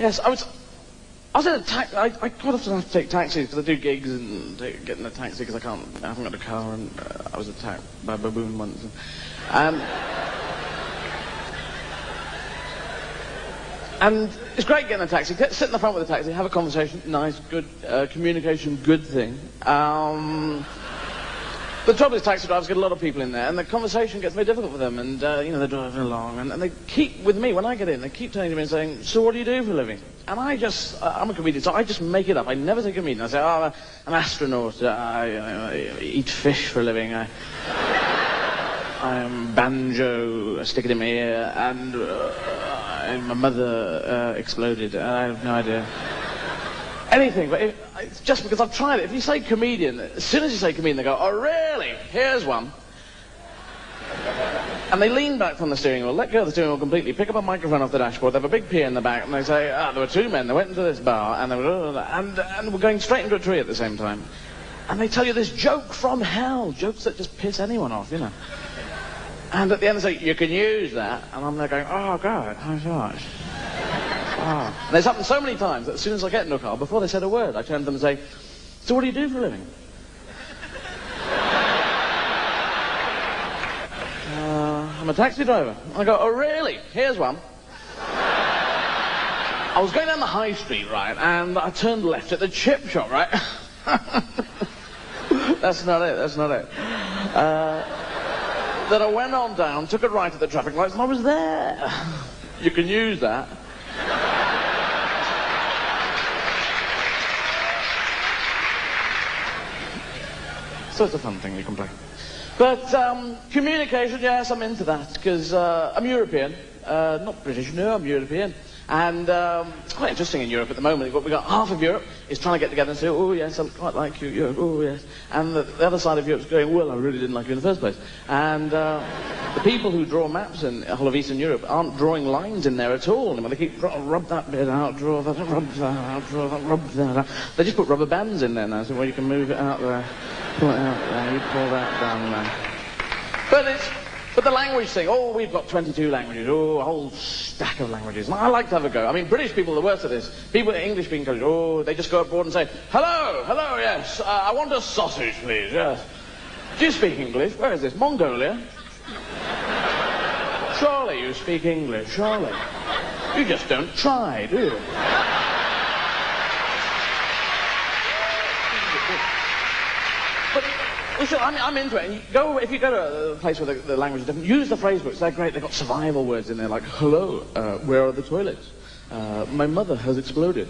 Yes, I was in a taxi. I quite often have to take taxis because I do gigs and get in a taxi because I haven't got a car, and I was attacked by a baboon once. And it's great getting a taxi. Sit in the front with the taxi, have a conversation, nice, good, communication, good thing. The trouble is taxi drivers get a lot of people in there, and the conversation gets very difficult for them, and, they're driving along, and they keep, with me, when I get in, they keep turning to me and saying, so what do you do for a living? And I just, I'm a comedian, so I just make it up. I never say comedian. I say, oh, I'm an astronaut, I eat fish for a living, I'm banjo, I stick it in my ear, and my mother exploded, and I have no idea. Anything, but it's just because I've tried it. If you say comedian, as soon as you say comedian, they go, oh, really? Here's one. And they lean back from the steering wheel, let go of the steering wheel completely, pick up a microphone off the dashboard, they have a big P in the back, and they say, there were two men, they went into this bar, and they were, and we're going straight into a tree at the same time. And they tell you this joke from hell, jokes that just piss anyone off, And at the end they say, you can use that, and I'm there going, oh, God, how much? Oh. And it's happened so many times that as soon as I get into a car, before they said a word, I turn to them and say, so what do you do for a living? I'm a taxi driver. I go, oh, really? Here's one. I was going down the high street, right, and I turned left at the chip shop, right? That's not it. Then I went on down, took a right at the traffic lights, and I was there. You can use that. So it's a fun thing, you can play. But communication, yes, I'm into that, because I'm European. Not British, no, I'm European. And it's quite interesting in Europe at the moment. We've got half of Europe is trying to get together and say, oh, yes, I quite like you, Europe, oh, yes. And the other side of Europe's going, well, I really didn't like you in the first place. And the people who draw maps in the whole of Eastern Europe aren't drawing lines in there at all. They keep, rub that bit out, draw that, rub that out, draw that, rub that out. They just put rubber bands in there now, so well, you can move it out there, pull it out there, you pull that down there. But the language thing, oh, we've got 22 languages, oh, a whole stack of languages. And I like to have a go. I mean, British people are the worst at this. People in English-speaking countries, oh, they just go abroad and say, hello, yes, I want a sausage, please, yes. Do you speak English? Where is this? Mongolia? Surely you speak English, surely. You just don't try, do you? Well, I'm into it. And if you go to a place where the language is different, use the phrase books. They're great. They've got survival words in there like, hello, where are the toilets? My mother has exploded.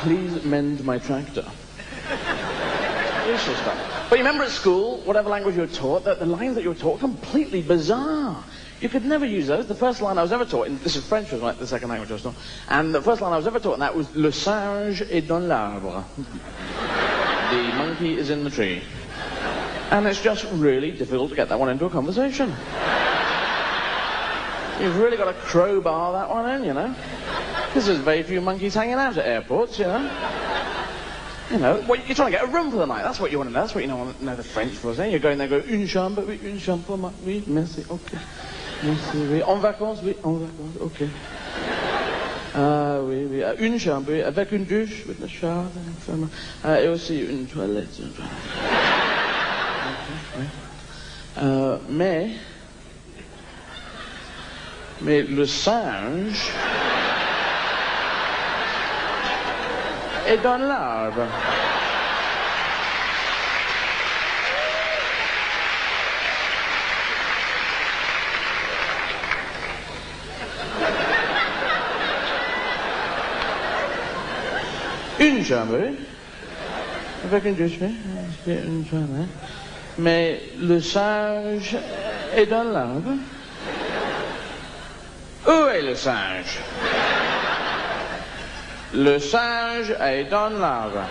Please mend my tractor. Useful stuff. But you remember at school, whatever language you were taught, the lines that you were taught were completely bizarre. You could never use those. The first line I was ever taught, this is French, was like the second language I was taught, and the first line I was ever taught, and that was, le singe est dans l'arbre. The monkey is in the tree. And it's just really difficult to get that one into a conversation. You've really got to crowbar that one in, Because there's very few monkeys hanging out at airports, well, you're trying to get a room for the night. That's what you want to know. That's what you want to know the French for. You're going there, une chambre, oui, une chambre, oui, merci, ok. Merci, oui. En vacances, oui, en vacances, ok. Oui, oui. Une chambre, oui, avec une douche, with a shower, et aussi une toilette. Okay, mais le singe est dans l'arbre. Une chambre, avec une douche, une chambre. Mais le singe est dans l'arbre. Où est le singe? Le singe est dans l'arbre.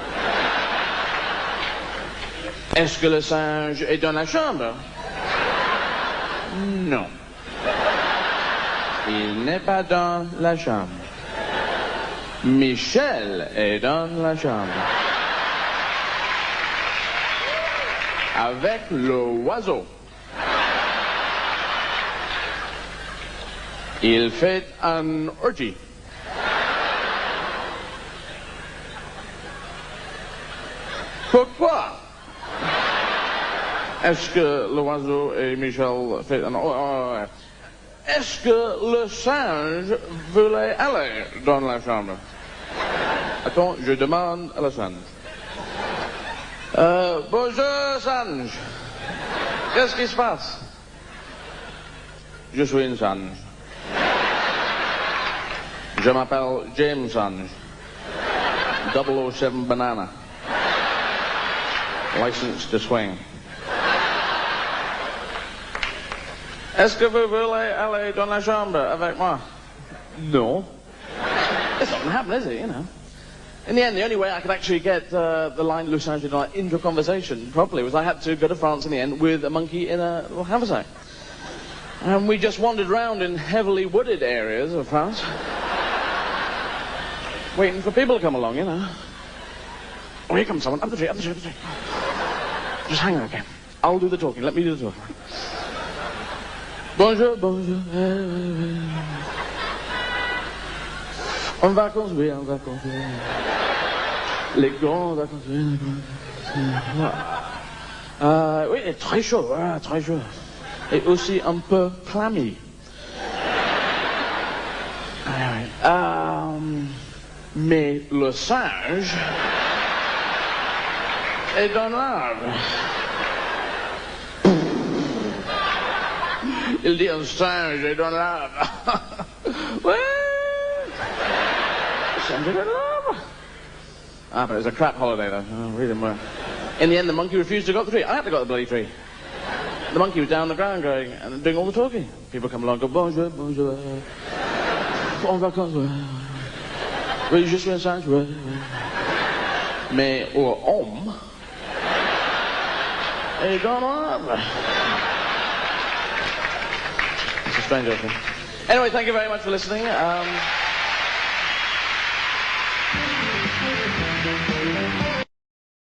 Est-ce que le singe est dans la chambre? Non. Il n'est pas dans la chambre. Michel est dans la chambre. Avec l'oiseau. Il fait un orgie. Pourquoi? Est-ce que l'oiseau et Michel fait... Non, est-ce que le singe voulait aller dans la chambre? Attends, je demande à la singe. Bonjour, singe. Qu'est-ce qui se passe? Je suis une singe. Je m'appelle James Sange. 007 Banana. License to swing. Est-ce que vous voulez aller dans la chambre avec moi? No. It's not going to happen, is it, you know? In the end, the only way I could actually get the line Le Singe into a conversation properly was I had to go to France in the end with a monkey in a little haversack. And we just wandered around in heavily wooded areas of France. Waiting for people to come along, you know. Oh, here comes someone. Up the tree, up the tree, up the tree. Just hang on, okay. I'll do the talking. Let me do the talking. Bonjour, bonjour. En vacances, oui, en vacances, oui. Les grandes vacances, oui, les grandes vacances. Oui, très chaud, très chaud. Et aussi un peu clammy. Mais le singe est dans l'arbre. Il dit un singe est dans l'arbre. Ouais. Singe est dans l'arbre. Ah, but it was a crap holiday though. Oh, really well. In the end, the monkey refused to go up the tree. I had to go up the bloody tree. The monkey was down the ground going and doing all the talking. People come along and go, bonjour, bonjour. En vacances, ouais. Oui, je suis un singe, ouais. Mais l'homme est dans l'arbre. It's a strange opening. Anyway, thank you very much for listening.